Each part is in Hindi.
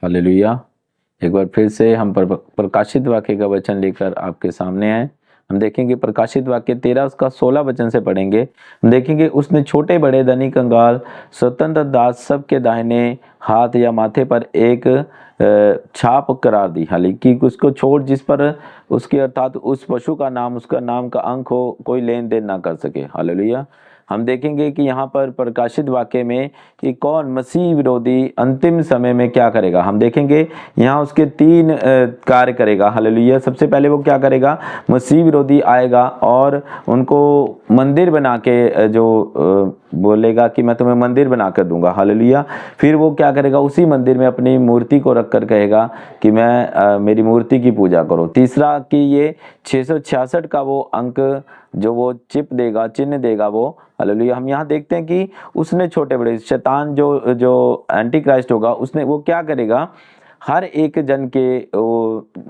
हालेलुया। एक बार फिर से हम प्रकाशित वाक्य का वचन लेकर आपके सामने आए। हम देखेंगे प्रकाशित वाक्य 13 उसका 16 वचन से पढ़ेंगे। हम देखेंगे उसने छोटे बड़े धनी कंगाल स्वतंत्र दास सबके दाहिने हाथ या माथे पर एक छाप करार दी, हालांकि उसको छोड़ जिस पर उसके अर्थात उस पशु का नाम उसका नाम का अंक हो, कोई लेन देन ना कर सके। हालेलुया। हम देखेंगे कि यहाँ पर प्रकाशित वाक्य में कि कौन मसीह विरोधी अंतिम समय में क्या करेगा। हम देखेंगे यहाँ उसके 3 कार्य करेगा। हालेलुया। सबसे पहले वो क्या करेगा, मसीह विरोधी आएगा और उनको मंदिर बना के बोलेगा कि मैं तुम्हें मंदिर बना कर दूंगा। हालेलुया। फिर वो क्या करेगा, उसी मंदिर में अपनी मूर्ति को रखकर कहेगा कि मैं मेरी मूर्ति की पूजा करो। तीसरा कि ये 666 का वो अंक जो वो चिप देगा, चिन्ह देगा वो। हालेलुया। हम यहाँ देखते हैं कि उसने छोटे बड़े शैतान जो एंटी क्राइस्ट होगा, उसने वो क्या करेगा, हर एक जन के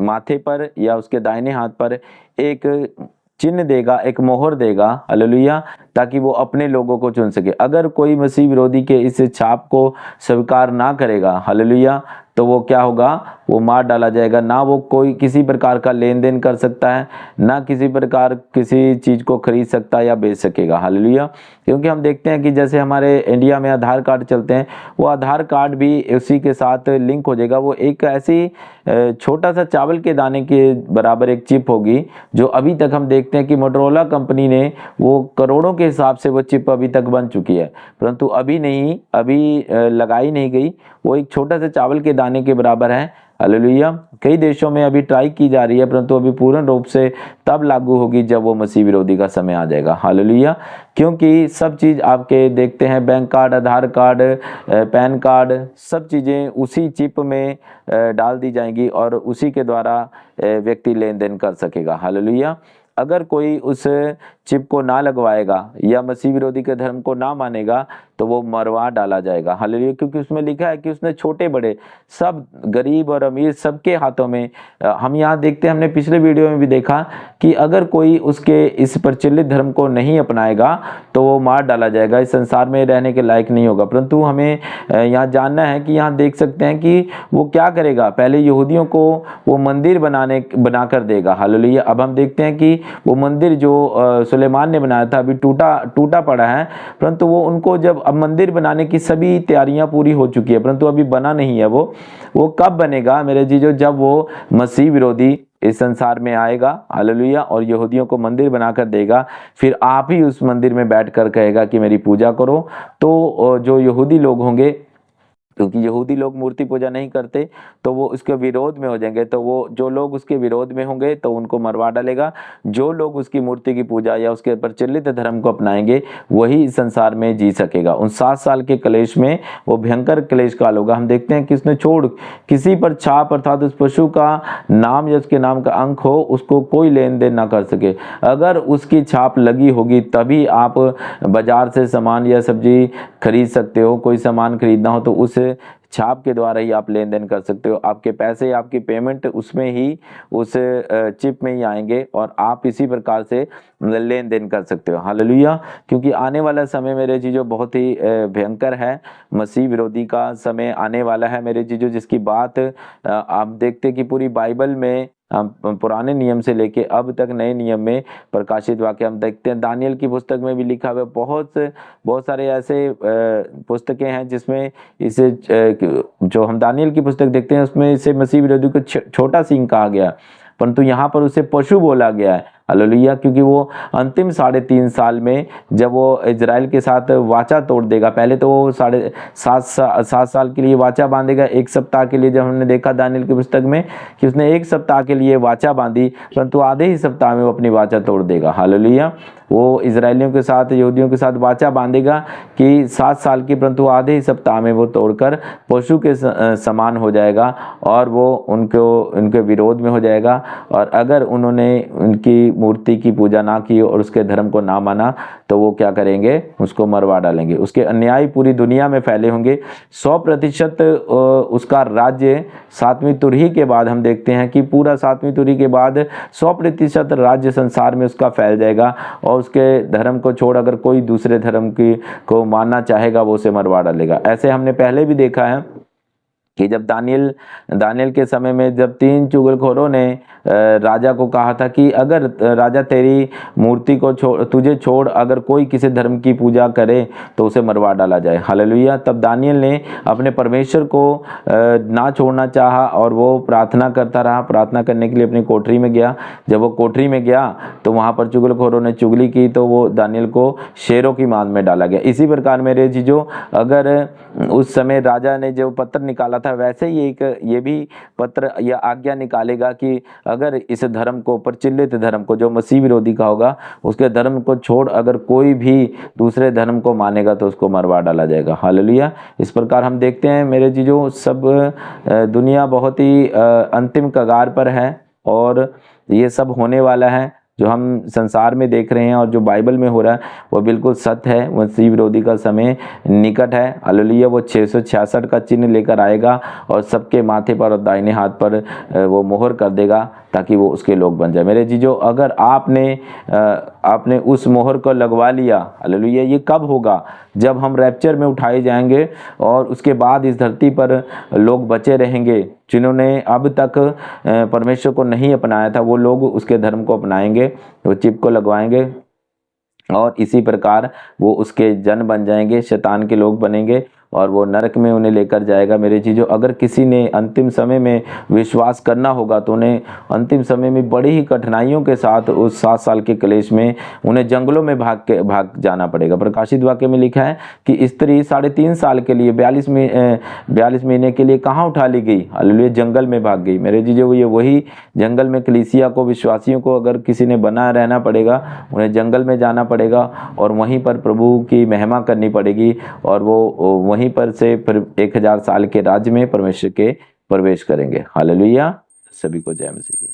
माथे पर या उसके दाहिने हाथ पर एक चिन्ह देगा, एक मोहर देगा। हालेलुया। ताकि वो अपने लोगों को चुन सके। अगर कोई मसीह विरोधी के इस छाप को स्वीकार ना करेगा, हालेलुया, तो वो क्या होगा, वो मार डाला जाएगा। ना वो कोई किसी प्रकार का लेन देन कर सकता है, ना किसी प्रकार किसी चीज को खरीद सकता या बेच सकेगा। हालेलुया। क्योंकि हम देखते हैं कि जैसे हमारे इंडिया में आधार कार्ड चलते हैं, वो आधार कार्ड भी उसी के साथ लिंक हो जाएगा। वो एक ऐसी छोटा सा चावल के दाने के बराबर एक चिप होगी, जो अभी तक हम देखते हैं कि मोटरोला कंपनी ने वो करोड़ों के हिसाब से वो चिप अभी तक बन चुकी है, परंतु अभी लगाई नहीं गई। वो एक छोटा सा चावल के दाने के बराबर है। हालेलुया। कई देशों में अभी ट्राई की जा रही है, परंतु अभी पूर्ण रूप से तब लागू होगी जब वो मसीह विरोधी का समय आ जाएगा। हालेलुया। क्योंकि सब चीज आपके देखते हैं, बैंक कार्ड, आधार कार्ड, पैन कार्ड, सब चीजें उसी चिप में डाल दी जाएंगी और उसी के द्वारा व्यक्ति लेन देन कर सकेगा। हालेलुया। अगर कोई उस चिप को ना लगवाएगा या मसीह विरोधी के धर्म को ना मानेगा, तो वो मरवा डाला जाएगा। हालेलुया। क्योंकि उसमें लिखा है कि उसने छोटे बड़े सब, गरीब और अमीर, सबके हाथों में। हम यहाँ देखते हैं, हमने पिछले वीडियो में भी देखा कि अगर कोई उसके इस प्रचलित धर्म को नहीं अपनाएगा तो वो मार डाला जाएगा, इस संसार में रहने के लायक नहीं होगा। परंतु हमें यहाँ जानना है कि यहाँ देख सकते हैं कि वो क्या करेगा, पहले यहूदियों को वो मंदिर बनाकर देगा। हालेलुया। अब हम देखते हैं कि वो मंदिर जो सुलेमान ने बनाया था अभी टूटा पड़ा है, परंतु वो उनको जब अब मंदिर बनाने की सभी तैयारियां पूरी हो चुकी है, परंतु अभी बना नहीं है। वो कब बनेगा मेरे जीजो, जब वो मसीह विरोधी इस संसार में आएगा। हालेलुया। और यहूदियों को मंदिर बनाकर देगा, फिर आप ही उस मंदिर में बैठकर कहेगा कि मेरी पूजा करो। तो जो यहूदी लोग होंगे, क्योंकि यहूदी लोग मूर्ति पूजा नहीं करते, तो वो उसके विरोध में हो जाएंगे। तो वो जो लोग उसके विरोध में होंगे तो उनको मरवा डालेगा। जो लोग उसकी मूर्ति की पूजा या उसके प्रचलित धर्म को अपनाएंगे, वही इस संसार में जी सकेगा। उन 7 साल के क्लेश में वो भयंकर क्लेश काल होगा। हम देखते हैं कि उसने छोड़ किसी पर छाप अर्थात उस पशु का नाम या उसके नाम का अंक हो, उसको कोई लेन देन ना कर सके। अगर उसकी छाप लगी होगी तभी आप बाजार से सामान या सब्जी खरीद सकते हो। कोई सामान खरीदना हो तो उस छाप के द्वारा ही आप लेन देन कर सकते हो। आपके पैसे, आपकी पेमेंट उसमें ही, उस चिप में ही आएंगे और आप इसी प्रकार से लेन देन कर सकते हो। हालेलुया। क्योंकि आने वाला समय मेरे जीजो बहुत ही भयंकर है। मसीह विरोधी का समय आने वाला है मेरे जीजो, जिसकी बात आप देखते हैं कि पूरी बाइबल में पुराने नियम से लेके अब तक नए नियम में प्रकाशित वाक्य हम देखते हैं। दानियल की पुस्तक में भी लिखा हुआ बहुत सारे ऐसे पुस्तकें हैं जिसमें इसे जो हम दानियल की पुस्तक देखते हैं उसमें इसे मसीह विरोधी को छोटा सिंह कहा गया, परंतु यहाँ पर उसे पशु बोला गया है। हालेलुया। क्योंकि वो अंतिम 3.5 साल में जब वो इजराइल के साथ वाचा तोड़ देगा, पहले तो वो 7 साल के लिए वाचा बांधेगा। 1 सप्ताह के लिए, जब हमने देखा दानियल की पुस्तक में कि उसने 1 सप्ताह के लिए वाचा बांधी, परंतु आधे ही सप्ताह में वो अपनी वाचा तोड़ देगा। हालेलुया। वो इजरायलियों के साथ, यहूदियों के साथ वाचा बांधेगा कि 7 साल की, परंतु आधे ही सप्ताह में वो तोड़कर पशु के समान हो जाएगा और वो उनके विरोध में हो जाएगा। और अगर उन्होंने उनकी मूर्ति की पूजा ना की और उसके धर्म को ना माना, तो वो क्या करेंगे, उसको मरवा डालेंगे। उसके अन्याय पूरी दुनिया में फैले होंगे। 100% उसका राज्य 7वीं तुरही के बाद हम देखते हैं कि पूरा 7वीं तुरही के बाद 100% राज्य संसार में उसका फैल जाएगा। और उसके धर्म को छोड़ अगर कोई दूसरे धर्म की को मानना चाहेगा, वो उसे मरवा डालेगा। ऐसे हमने पहले भी देखा है कि जब दानियल के समय में जब 3 चुगलखोरों ने राजा को कहा था कि अगर राजा तेरी मूर्ति को तुझे छोड़ अगर कोई किसी धर्म की पूजा करे तो उसे मरवा डाला जाए। हालेलुया। तब दानियल ने अपने परमेश्वर को ना छोड़ना चाहा और वो प्रार्थना करता रहा। प्रार्थना करने के लिए अपनी कोठरी में गया। जब वो कोठरी में गया तो वहाँ पर चुगलखोरों ने चुगली की तो वो दानियल को शेरों की मांद में डाला गया। इसी प्रकार मेरे चीज़ों, अगर उस समय राजा ने जो पत्र निकाला था वैसे ही ये भी पत्र या आज्ञा निकालेगा कि अगर इस धर्म को, प्रचलित धर्म को, जो मसीह विरोधी का होगा, उसके धर्म को छोड़ अगर कोई भी दूसरे धर्म को मानेगा तो उसको मरवा डाला जाएगा। हालेलुया। इस प्रकार हम देखते हैं मेरे चीज़ों, सब दुनिया बहुत ही अंतिम कगार पर है और ये सब होने वाला है। जो हम संसार में देख रहे हैं और जो बाइबल में हो रहा है वो बिल्कुल सत्य है। मसीह विरोधी का समय निकट है। हालेलुया। वो 666 का चिन्ह लेकर आएगा और सबके माथे पर और दाहिने हाथ पर वो मोहर कर देगा ताकि वो उसके लोग बन जाए। मेरे जीजो, अगर आपने उस मोहर को लगवा लिया, हालेलुया, ये कब होगा? जब हम रैप्चर में उठाए जाएंगे और उसके बाद इस धरती पर लोग बचे रहेंगे जिन्होंने अब तक परमेश्वर को नहीं अपनाया था, वो लोग उसके धर्म को अपनाएंगे, वो चिप को लगवाएंगे और इसी प्रकार वो उसके जन बन जाएंगे, शैतान के लोग बनेंगे और वो नरक में उन्हें लेकर जाएगा। मेरे चीज़ों, अगर किसी ने अंतिम समय में विश्वास करना होगा तो उन्हें अंतिम समय में बड़ी ही कठिनाइयों के साथ उस 7 साल के क्लेश में उन्हें जंगलों में भाग जाना पड़ेगा। प्रकाशित वाक्य में लिखा है कि स्त्री 3.5 साल के लिए 42 महीने के लिए कहाँ उठा ली गई? हालेलुया, जंगल में भाग गई। मेरे चीज़ों, ये वही जंगल में कलीसिया को, विश्वासियों को अगर किसी ने बना रहना पड़ेगा, उन्हें जंगल में जाना पड़ेगा और वहीं पर प्रभु की महिमा करनी पड़ेगी और वो वहीं पर से फिर 1000 साल के राज्य में परमेश्वर के प्रवेश करेंगे। हालेलुया। सभी को जय मसीह की।